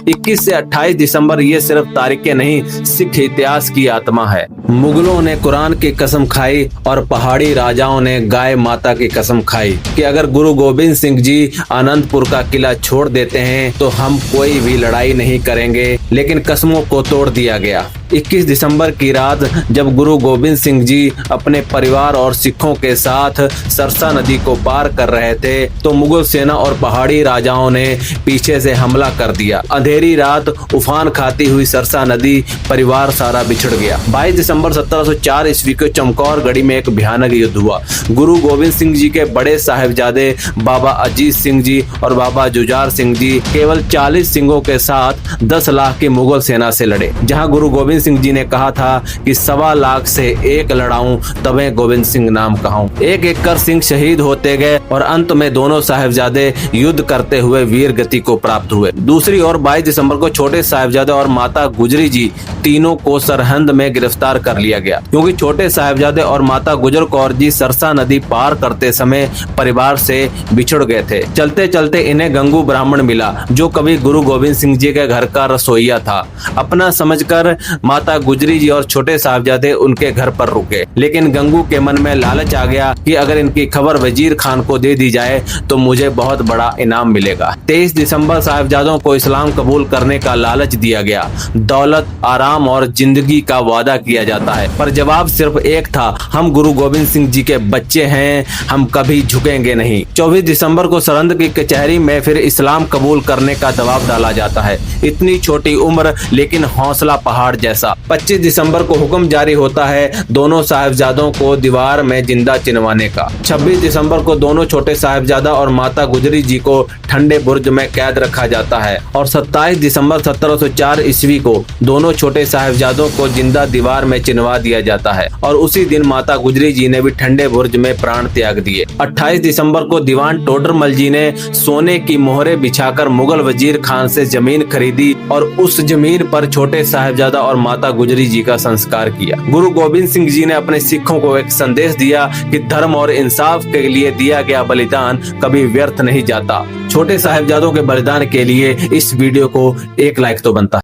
21 से 28 दिसंबर ये सिर्फ तारीखें नहीं, सिख इतिहास की आत्मा है। मुगलों ने कुरान की कसम खाई और पहाड़ी राजाओं ने गाय माता की कसम खाई कि अगर गुरु गोविंद सिंह जी आनंदपुर का किला छोड़ देते हैं तो हम कोई भी लड़ाई नहीं करेंगे, लेकिन कसमों को तोड़ दिया गया। 21 दिसंबर की रात जब गुरु गोविंद सिंह जी अपने परिवार और सिखों के साथ सरसा नदी को पार कर रहे थे तो मुगल सेना और पहाड़ी राजाओं ने पीछे से हमला कर दिया। अंधेरी रात उफान खाती हुई सरसा नदी, परिवार सारा बिछड़ गया। 22 दिसंबर 1704 ईस्वी को चमकौर गढ़ी में एक भयानक युद्ध हुआ। गुरु गोविंद सिंह जी के बड़े साहिबजादे बाबा अजीत सिंह जी और बाबा जुझार सिंह जी केवल 40 सिंहों के साथ 10 लाख की मुगल सेना से लड़े। जहां गुरु गोविंद सिंह जी ने कहा था कि 1.25 लाख से एक लड़ाऊं तबे गोविंद सिंह नाम कहूं। एक एक कर सिंह शहीद होते गए और अंत में दोनों साहिबजादे युद्ध करते हुए वीर गति को प्राप्त हुए। दूसरी ओर 22 दिसंबर को छोटे साहिबजादे और माता गुजरी जी तीनों को सरहंद में गिरफ्तार कर लिया गया, क्योंकि छोटे साहिबजादे और माता गुजर कौर जी सरसा नदी पार करते समय परिवार से बिछड़ गए थे। चलते चलते इन्हें गंगू ब्राह्मण मिला, जो कभी गुरु गोविंद सिंह जी के घर का रसोइया था। अपना समझकर माता गुजरी जी और छोटे साहिबजादे उनके घर पर रुके, लेकिन गंगू के मन में लालच आ गया कि अगर इनकी खबर वजीर खान को दे दी जाए तो मुझे बहुत बड़ा इनाम मिलेगा। 23 दिसंबर साहिबजादों को इस्लाम कबूल करने का लालच दिया गया। दौलत, आराम और जिंदगी का वादा किया जाता है, पर जवाब सिर्फ एक था, हम गुरु गोविंद सिंह जी के बच्चे हैं, हम कभी झुकेंगे नहीं। 24 दिसंबर को सरहंद की कचहरी में फिर इस्लाम कबूल करने का दबाव डाला जाता है। इतनी छोटी उम्र लेकिन हौसला पहाड़ जैसा। 25 दिसंबर को हुक्म जारी होता है दोनों साहिबजादों को दीवार में जिंदा चिनवाने का। 26 दिसंबर को दोनों छोटे साहिबजादा और माता गुजरी जी को ठंडे बुर्ज में कैद रखा जाता है और 27 दिसंबर 1704 ईस्वी को दोनों छोटे साहिबजादों को जिंदा दीवार में चिनवा दिया जाता है और उसी दिन माता गुजरी जी ने भी ठंडे बुर्ज में प्राण त्याग दिए। 28 दिसंबर को दीवान टोडरमल जी ने सोने की मोहरे बिछाकर मुगल वजीर खान से जमीन खरीदी और उस जमीन पर छोटे साहिबजादा और माता गुजरी जी का संस्कार किया। गुरु गोविंद सिंह जी ने अपने सिखों को एक संदेश दिया कि धर्म और इंसाफ के लिए दिया गया बलिदान कभी व्यर्थ नहीं जाता। छोटे साहिबजादों के बलिदान के लिए इस वीडियो को एक लाइक तो बनता है।